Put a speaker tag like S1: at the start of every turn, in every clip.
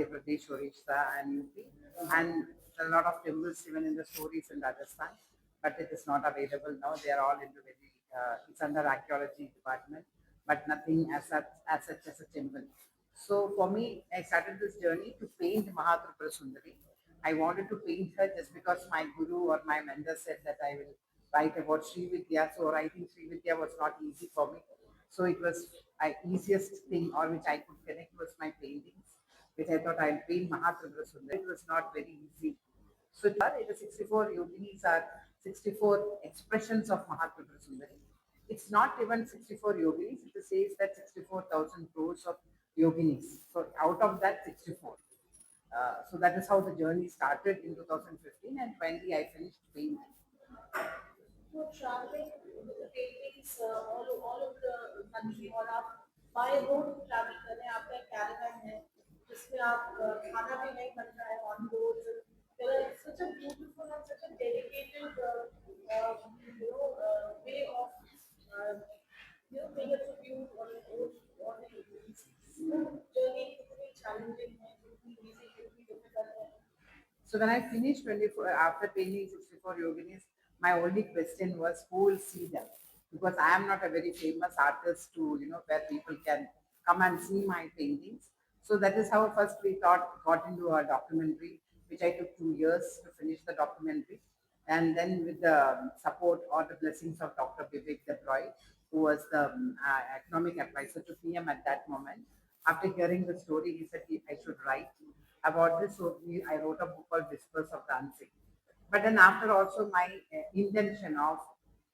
S1: Madhya Pradesh, Orissa, and UP, and a lot of temples even in the stories in Rajasthan, but it is not available now. They are all into very, it's under archaeology department, but nothing as such as a temple. So for me, I started this journey to paint Mahatripura Sundari. I wanted to paint her just because my guru or my mentor said that I will write about Sri Vidya. So writing Sri Vidya was not easy for me. So it was my easiest thing or which I could connect was my paintings, which I thought I'll paint Mahatripura Sundari. It was not very easy. So it is 64 yoginis are 64 expressions of Mahatripura Sundari. It's not even 64 yoginis, it says that 64,000 crores of yoginis. So out of that, 64. So that is how the journey started in 2015 and 20 I finished painting.
S2: So traveling with the paintings all over the country और आप by road travel कर रहे हैं आपका एक caravan है जिसमें आप खाना भी नहीं बन रहा है on road. There is such a beautiful and such a dedicated way of uh, being a tribute or an ode on the humans. वो journey कितनी challenging है कितनी easy कितनी difficult है.
S1: So when I finished 24, after painting 64 yoginis, my only question was who will see them? Because I am not a very famous artist to, where people can come and see my paintings. So that is how first we got into a documentary, which I took 2 years to finish the documentary. And then with the support or the blessings of Dr. Vivek Debroy, who was the economic advisor to PM at that moment, after hearing the story, he said I should write about this. So I wrote a book called Whispers of Dancing. But then after also my intention of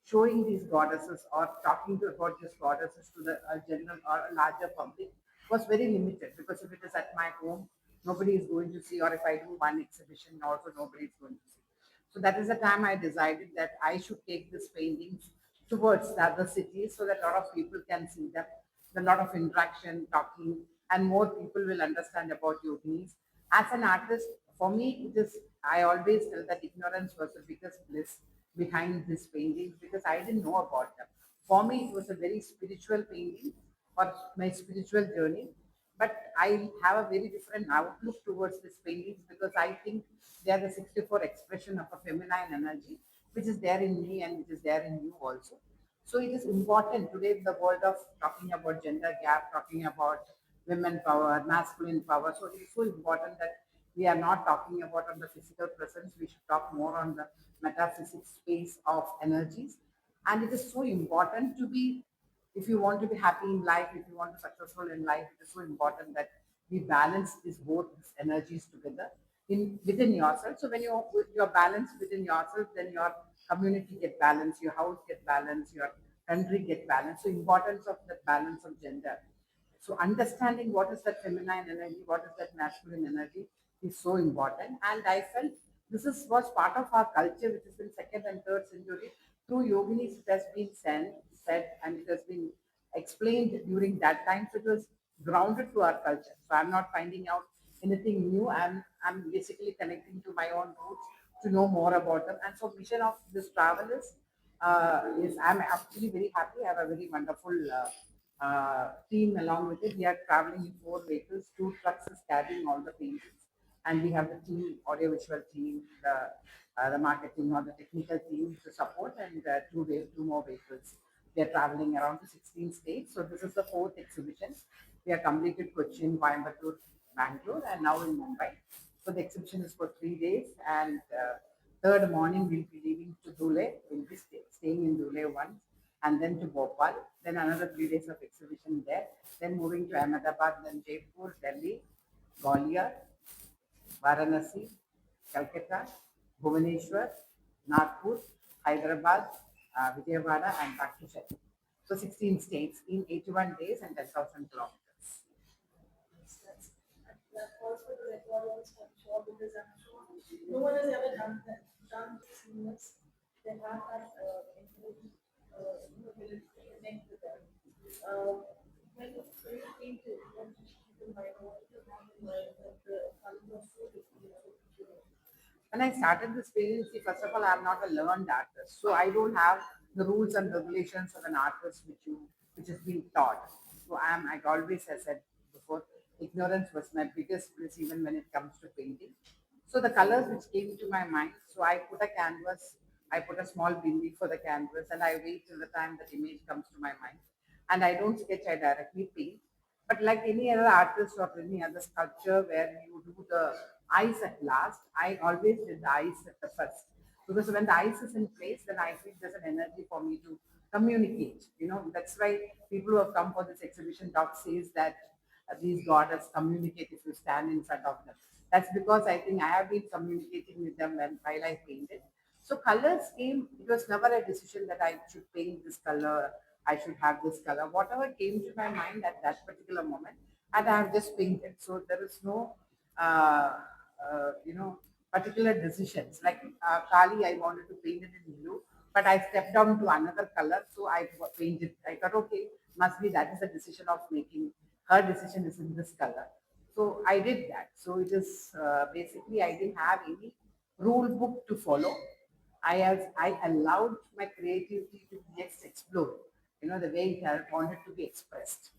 S1: showing these goddesses or talking about these goddesses to the general or a larger public was very limited because if it is at my home, nobody is going to see, or if I do one exhibition, also nobody is going to see. So that is the time I decided that I should take these paintings towards the other cities so that a lot of people can see them. A lot of interaction, talking, and more people will understand about yoginis. As an artist, for me, it is, I always tell that ignorance was the biggest bliss behind these paintings because I didn't know about them. For me, it was a very spiritual painting or my spiritual journey. But I have a very different outlook towards these paintings because I think they are the 64 expression of a feminine energy, which is there in me and which is there in you also. So it is important today in the world of talking about gender gap, talking about women power, masculine power. So it is so important that we are not talking about on the physical presence. We should talk more on the metaphysics space of energies. And it is so important to be, if you want to be happy in life, if you want to be successful in life, it is so important that we balance these both these energies together in within yourself. So when you're balanced within yourself, then your community get balanced, your house get balanced, your country get balanced. So importance of the balance of gender. So understanding what is that feminine energy, what is that masculine energy is so important. And I felt this was part of our culture, which is in second and third century. Through yoginis, it has been said and it has been explained during that time. So it was grounded to our culture. So I'm not finding out anything new. I'm basically connecting to my own roots to know more about them. And so mission of this travel is I'm actually very happy. I have a very wonderful team along with it. We are traveling in 4 vehicles, 2 trucks is carrying all the paintings, and we have the team, audiovisual team, the marketing or the technical team to support, and two more vehicles. We are traveling around to 16 states. So this is the fourth exhibition. We have completed Cochin, Coimbatore, Bangalore, and now in Mumbai. So the exhibition is for 3 days, and third morning we'll be leaving to Dhule. We'll be staying in Dhule once, and then to Bhopal. Then another 3 days of exhibition there. Then moving to Ahmedabad, then Jaipur, Delhi, Gwalior, Varanasi, Calcutta, Bhubaneswar, Nagpur, Hyderabad, Vijayawada, and back to Chennai. So 16 states in 81 days and 10,000 kilometers.
S2: That calls for the record also, I'm sure, because I'm sure no one has ever done this unless they have that intelligent, ability to connect with them. When you painted, what did you keep in mind? What did you have in mind that the colors are so different, so beautiful?
S1: When I started this painting, see, first of all, I'm not a learned artist, so I don't have the rules and regulations of an artist which has been taught. So I always have said before, ignorance was my biggest bliss even when it comes to painting. So the colors which came to my mind, so I put a canvas, I put a small bindi for the canvas, and I wait till the time that image comes to my mind. And I don't sketch, I directly paint. But like any other artist or any other sculpture where you do the eyes at last, I always did the eyes at the first. Because when the eyes is in place, then I feel there's an energy for me to communicate. That's why people who have come for this exhibition talk says that these goddess communicate if you stand in front of them. That's because I think I have been communicating with them while I painted. So colors came, it was never a decision that I should paint this color, I should have this color. Whatever came to my mind at that particular moment, and I have just painted. So there is no, uh, uh, you know, particular decisions. Like Kali, I wanted to paint it in blue, but I stepped down to another color, so I painted. I thought, okay, must be that is a decision of making. Her decision is in this color. So I did that. So it is basically I didn't have any rule book to follow. I allowed my creativity to be just explore. The way it had wanted to be expressed.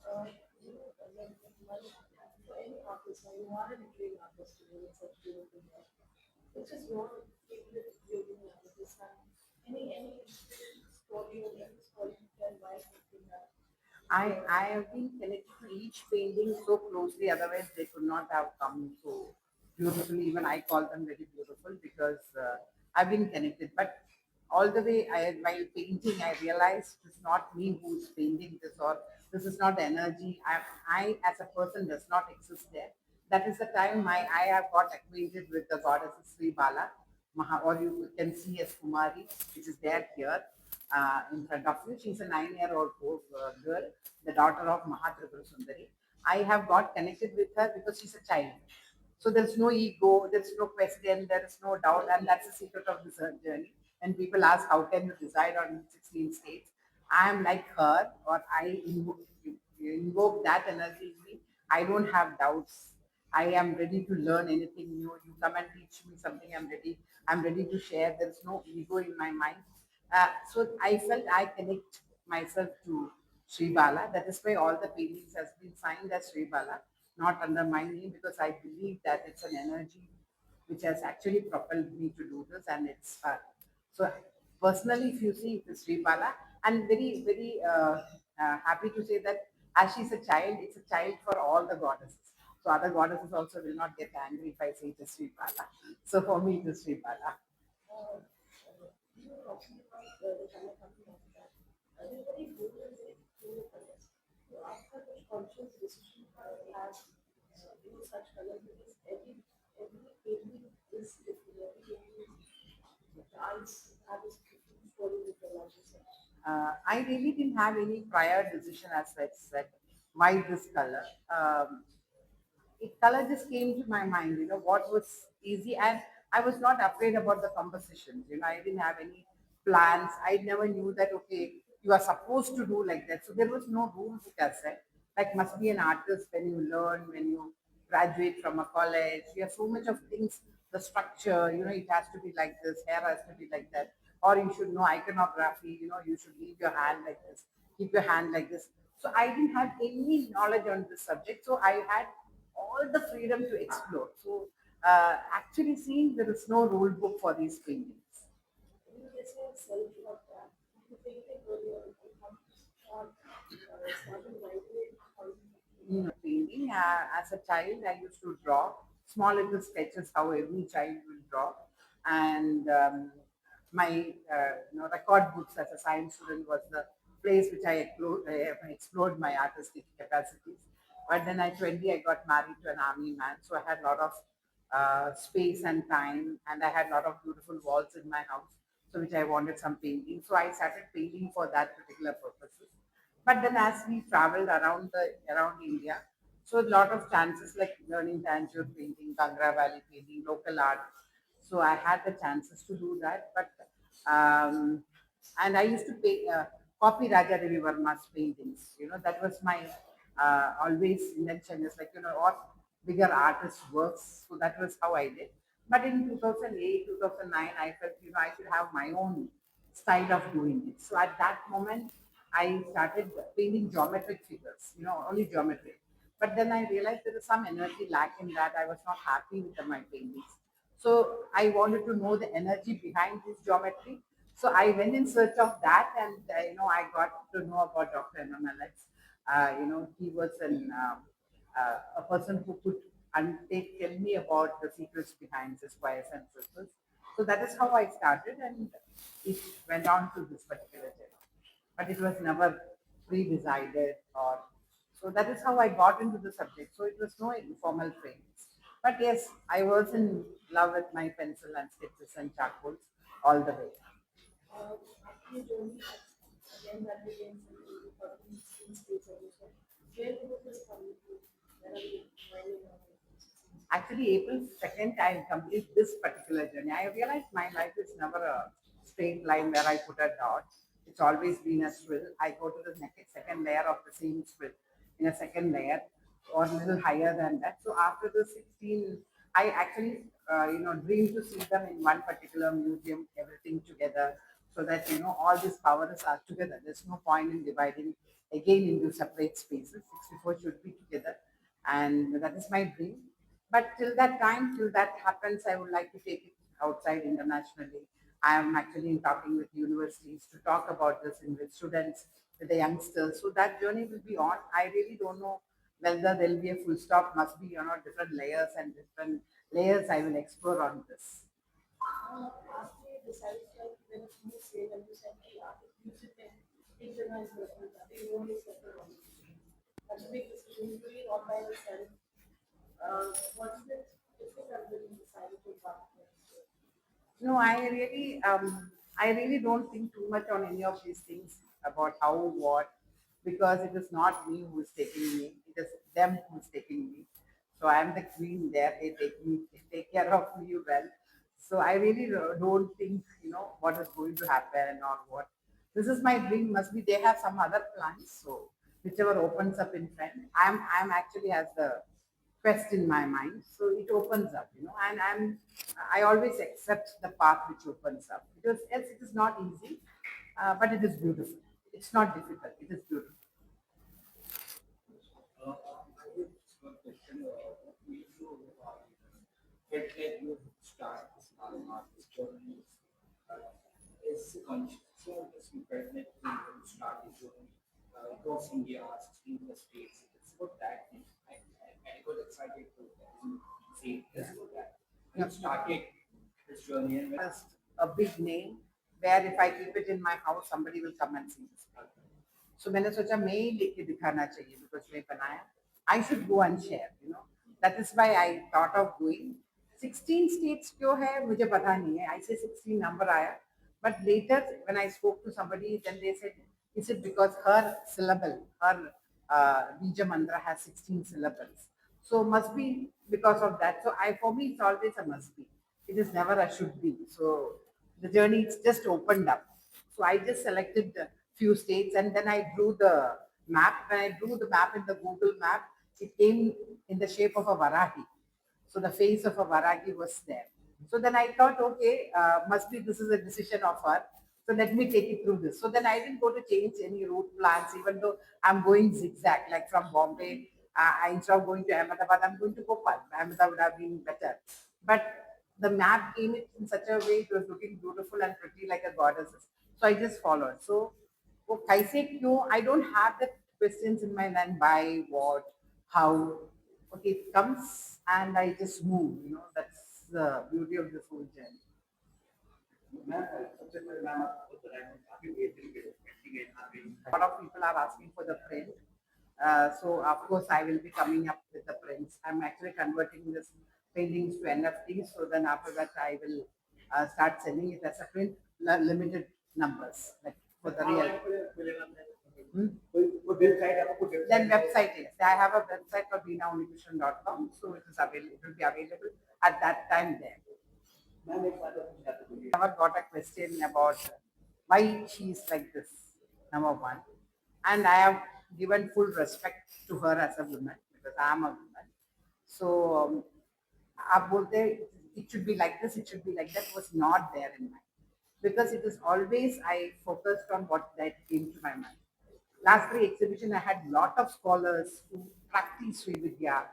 S2: When for any artist, now you are an Indian artist, you know, such beautiful work. Which is your favorite building at this time? Any inspiration story or any story you can write something that
S1: I have been connected to each painting so closely, otherwise they could not have come so beautifully. Even I call them very beautiful because I've been connected. But all the way, while painting, I realized it's not me who's painting this, or this is not energy. I as a person does not exist there. That is the time I have got acquainted with the goddess Sri Bala, or you can see as Kumari, which is there here in front of you. She's a 9-year-old girl, the daughter of Mahatripura Sundari. I have got connected with her because she's a child. So there's no ego, there's no question, there is no doubt, and that's the secret of this journey. And people ask, how can you decide on 16 states? I am like her, or invoke that energy in me. I don't have doubts. I am ready to learn anything new. You come and teach me something, I'm ready. I'm ready to share. There's no ego in my mind. So I felt I connect myself to Sri Bala. That is why all the paintings has been signed as Sri Bala, not under my name, because I believe that it's an energy which has actually propelled me to do this, and it's so personally, if you see it is Sri Bala, and very very happy to say that as she's a child, it's a child for all the goddesses. So other goddesses also will not get angry if I say it is Sri Bala. So for me, it is Sri Bala.
S2: you were talking about the color coming out of that. They're very bold and very clear colors. So after the conscious decision to have such colors because every painting is different. Every painting is the eyes have this different story with the larger set.
S1: I really didn't have any prior decision as I said why this color. Color just came to my mind, what was easy. And I was not afraid about the compositions, I didn't have any plans. I never knew that, okay, you are supposed to do like that. So there was no rule book as such. Like, must be an artist when you learn, when you graduate from a college. You have so much of things, the structure, it has to be like this, hair has to be like that. Or you should know iconography, you should leave your hand like this, keep your hand like this. So I didn't have any knowledge on this subject. So I had all the freedom to explore. So actually seeing there is no rule book for these paintings.
S2: You can say self-love that. You painted earlier, you come on starting writing how
S1: Painting. As a child, I used to draw small little sketches, how every child will draw. And my record books as a science student was the place which I explored my artistic capacities. But then at 20, I got married to an army man, so I had a lot of space and time, and I had a lot of beautiful walls in my house, so which I wanted some painting. So I started painting for that particular purposes. But then as we traveled around India, so a lot of chances like learning Tanjore painting, Kangra Valley painting, local art. So I had the chances to do that. But and I used to copy Raja Devi Verma's paintings. That was my always intention is like, what bigger artist works. So that was how I did. But in 2008, 2009, I felt, I should have my own style of doing it. So at that moment, I started painting geometric figures, only geometry. But then I realized there is some energy lack in that. I was not happy with my paintings. So I wanted to know the energy behind this geometry. So I went in search of that, and I got to know about Dr. M. Alex. He was a person who could tell me about the secrets behind the squares and circles. So that is how I started, and it went on to this particular journey. But it was never pre-decided, or so that is how I got into the subject. So it was no informal training. But yes, I was in love with my pencil and sketches and charcoals all the way.
S2: आपकी journey again that begins in 2016 states of this one. Where did this come to? Where are you? Why are you not?
S1: Actually, April 2nd, I complete this particular journey. I realized my life is never a straight line where I put a dot. It's always been a swill. I go to the second layer of the same swill in a second layer or a little higher than that. So after the 16, I actually, dream to see them in one particular museum, everything together, so that, all these powers are together. There's no point in dividing again into separate spaces. 64 should be together. And that is my dream. But till that time, till that happens, I would like to take it outside internationally. I am actually talking with universities to talk about this in with students, with the youngsters. So that journey will be on. I really don't know whether there will be a full stop, must be, different layers and different layers I will explore on this.
S2: After you decided like when you say when you said कि आप music में internalize करना चाहते हो only separate one. That's a big decision. You do it all by yourself. What is it difficult when you decided to part with?
S1: No, I really don't think too much on any of these things about how, what, because it is not me who is taking me, it is them who is taking me. So I am the queen there, they take care of me well. So I really don't think, what is going to happen or what. This is my dream, must be they have some other plans. So whichever opens up in front, I'm actually has the quest in my mind. So it opens up, and I always accept the path which opens up because yes, it is not easy, but it is beautiful. It's not difficult. It is beautiful. A big name where if I keep it in my house, somebody will come and see this. So मैंने सोचा मैं ही लेके दिखाना चाहिए because मैं बनाया. I should go and share. That is why I thought of doing. 16 states क्यों है मुझे पता नहीं है. I say 16 number आया. But later when I spoke to somebody, then they said, is it because her syllable, her Bija mantra has 16 syllables. So must be because of that. So for me it's always a must be. It is never a should be. So the journey it's just opened up. So I just selected a few states and then I drew the map. When I drew the map in the Google map, it came in the shape of a Varahi. So the face of a Varagi was there. So then I thought, okay, must be this is a decision of her. So let me take it through this. So then I didn't go to change any route plans, even though I'm going zigzag, like from Bombay. Instead of going to Ahmedabad, I'm going to Bhopal. Ahmedabad would have been better. But the map came in such a way, it was looking beautiful and pretty like a goddess. So I just followed. So वो कैसे क्यों I don't have the questions in my mind why what how okay it comes and I just move that's the beauty of this whole journey. A lot of people are asking for the print. So of course I will be coming up with the prints. I'm actually converting this paintings to NFTs. So then after that I will start selling it as a print, limited numbers, like for the real. Hmm? Then website is. I have a website for beenaunnikrishnan.com. So it is available. It will be available at that time there. Never got a question about why she is like this, number one. And I have given full respect to her as a woman because I am a woman. So, आप बोलते it should be like this, it should be like that was not there in mind because it is always I focused on what that came to my mind. last three exhibition, I had lot of scholars who practice Sri Vidya,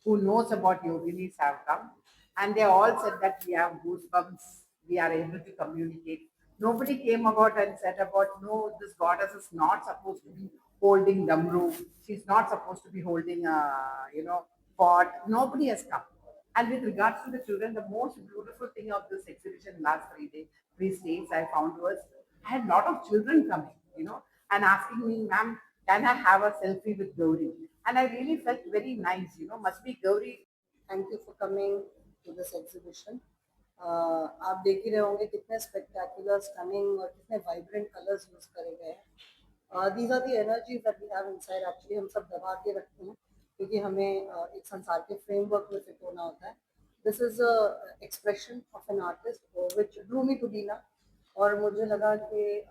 S1: who knows about yoginis have come, and they all said that we have goosebumps, we are able to communicate. Nobody came about and said about, no, this goddess is not supposed to be holding damru. She's not supposed to be holding a, pot. Nobody has come. And with regards to the children, the most beautiful thing of this exhibition last 3 days, 3 states I found was I had a lot of children coming, and asking me, ma'am, can I have a selfie with Gauri? And I really felt very nice, must be Gauri.
S2: Thank you for coming to this exhibition. आप देख ही रहे होंगे कितने spectacular stunning और कितने vibrant colours use करे गए हैं। These are the energies that we have inside. Actually हम सब दबा के रखते हैं क्योंकि हमें एक संसार के फ्रेमवर्क में फिट होना होता है। This is a expression of an artist which drew me to Beena. और मुझे लगा कि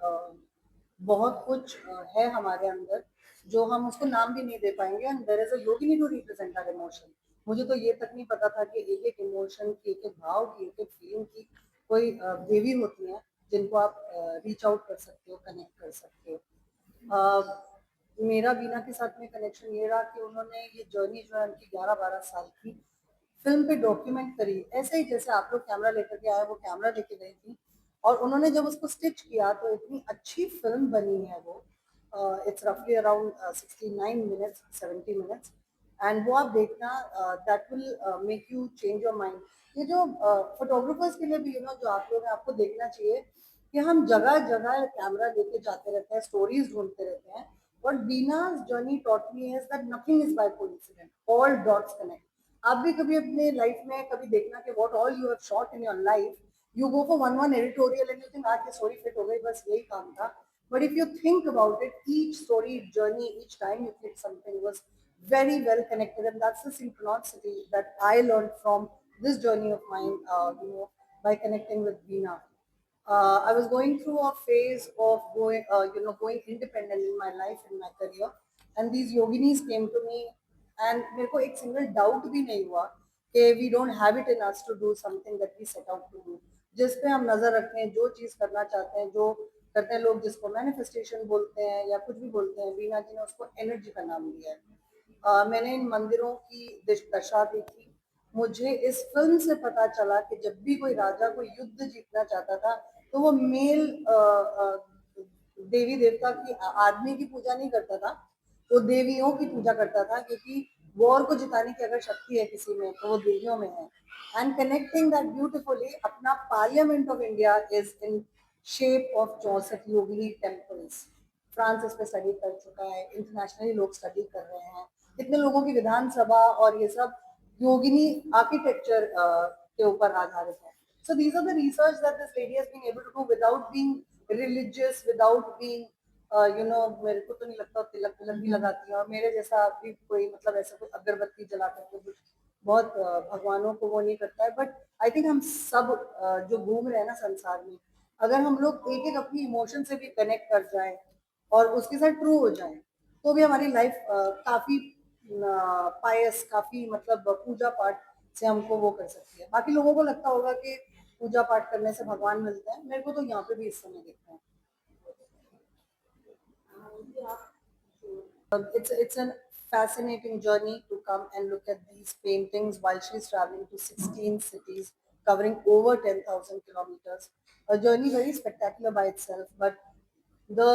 S2: बहुत कुछ है हमारे अंदर जो हम उसको नाम भी नहीं दे पाएंगे। And there is a yogini to represent our emotion. मुझे तो ये तक नहीं पता था कि एक एक इमोशन की, एक एक भाव की, एक एक फीलिंग की कोई देवी होती हैं जिनको आप रीच आउट कर सकते हो, कनेक्ट कर सकते हो। मेरा बीना के साथ में कनेक्शन ये रहा कि उन्होंने ये जर्नी जो है उनकी 11-12 साल की फिल्म पे डॉक्यूमेंट करी। ऐसे ही जैसे आप लोग कैमरा लेकर के आए, वो कैमरा लेके गई थी और उन्होंने जब उसको स्टिच किया तो इतनी अच्छी फिल्म बनी है वो। इट्स रफली अराउंड 69 मिनट्स, 70 मिनट्स। एंड वो आप देखना, that will make you change your mind. ये जो फोटोग्राफर्स के लिए भी जो आप लोग हैं, आपको देखना चाहिए कि हम जगह जगह कैमरा लेके जाते रहते हैं, स्टोरीज ढूंढते रहते हैं। What Beena's journey taught me is that nothing is by coincidence. All dots connect. आप भी कभी अपने लाइफ में कभी देखना कि what all you have shot in your life, you go for one editorial and you think आज ये story fit हो गई, बस यही काम था। But if you think about it, each story, journey, each time you click something was very well connected, and that's the synchronicity that I learned from this journey of mine, by connecting with Beena. I was going through a phase of going independent in my life, in my career, and these yoginis came to me, and मेरे को एक single doubt भी नहीं हुआ कि we don't have it in us to do something that we set out to do। जिस पे हम नजर रखते हैं, जो चीज करना चाहते हैं, जो करते हैं लोग, जिसको मैनिफेस्टेशन बोलते हैं या कुछ भी बोलते हैं, बीना जी ने उसको एनर्जी का नाम दिया है। मैंने इन मंदिरों की दशा देखी। मुझे इस फिल्म से पता चला कि जब भी कोई राजा कोई युद्ध जीतना चाहता था तो वो मेल देवी देवता की, आदमी की पूजा नहीं करता था, वो देवियों की पूजा करता था, क्योंकि वॉर को जिताने की अगर शक्ति है किसी में तो वो देवियों में है। एंड कनेक्टिंग दैट ब्यूटिफुली, अपना parliament of India is in shape of 64 Yogini temples. France इस पे स्टडी कर चुका है, इंटरनेशनली लोग स्टडी कर रहे हैं। कितने लोगों की विधानसभा और ये सब योगिनी आर्किटेक्चर के ऊपर आधारित है। So these are the research that this lady has been able to do without being religious, without being मेरे को तो नहीं लगता तिलक तिलक भी लगाती है, और मेरे जैसा भी कोई मतलब ऐसा कोई अगरबत्ती जला करके कुछ बहुत भगवानों को वो नहीं करता है। बट आई थिंक हम सब जो घूम रहे हैं ना संसार में, अगर हम लोग एक एक अपनी इमोशन से भी कनेक्ट कर जाए और उसके साथ ट्रू हो जाए, तो भी हमारी लाइफ काफी पायस, काफी मतलब पूजा पाठ से हमको वो कर सकती है। बाकी लोगों को लगता होगा कि पूजा पाठ करने से भगवान मिलते हैं, मेरे को तो यहाँ पे भी इस समय दिखते हैं। It's a fascinating journey to come and look at these paintings while she's traveling to 16 cities, covering over 10,000 kilometers. A journey very spectacular by itself, but the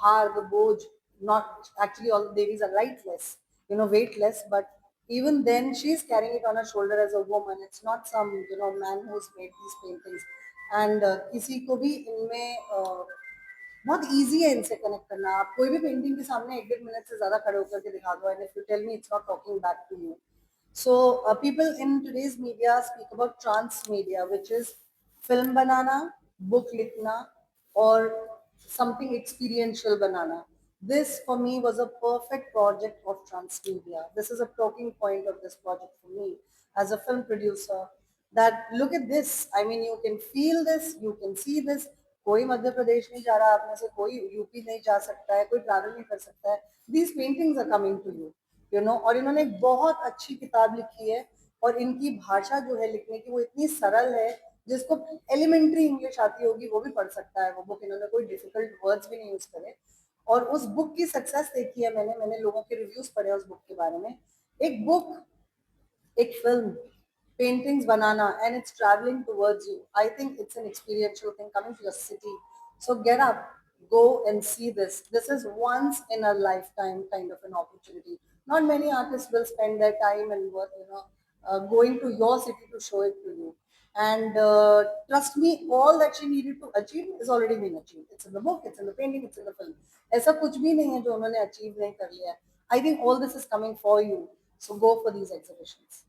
S2: bhar, the boj, not actually all the devis are lightless, weightless, but even then she's carrying it on her shoulder as a woman. It's not some man who's made these paintings, and किसी को भी इनमें बहुत easy है इनसे connect करना। आप कोई भी पेंटिंग के सामने 1-1.5 मिनट से ज्यादा खड़े होकर के दिखा दो, and if you tell me it's not talking back to you. So people in today's media speak about trans media, which is film बनाना, बुक लिखना और समथिंग एक्सपीरियंशियल बनाना। This for me was a perfect project of transmedia. This is a talking point of this project for me as a film producer, that look at this, I mean you can feel this, you can see this। कोई मध्य प्रदेश नहीं जा रहा, आप में से कोई UP नहीं जा सकता है, कोई ट्रैवल नहीं कर सकता है। These paintings are coming to you, और इन्होंने एक बहुत अच्छी किताब लिखी है, और इनकी भाषा जो है लिखने की वो इतनी सरल है, जिसको एलिमेंट्री इंग्लिश आती होगी वो भी पढ़ सकता है वो बुक। इन्होंने कोई डिफिकल्ट वर्ड्स भी नहीं यूज करे।
S3: और उस बुक की सक्सेस देखी है मैंने, मैंने लोगों के रिव्यूज पढ़े उस बुक के बारे में। एक बुक, एक film, paintings banana, and it's traveling towards you. I think it's an experiential thing coming to your city. So get up, go and see this. This is once in a lifetime kind of an opportunity. Not many artists will spend their time and work, going to your city to show it to you. And trust me, all that she needed to achieve is already been achieved. It's in the book, it's in the painting, it's in the film. ऐसा कुछ भी नहीं है जो उन्होंने achieve नहीं कर लिया है. I think all this is coming for you. So go for these exhibitions.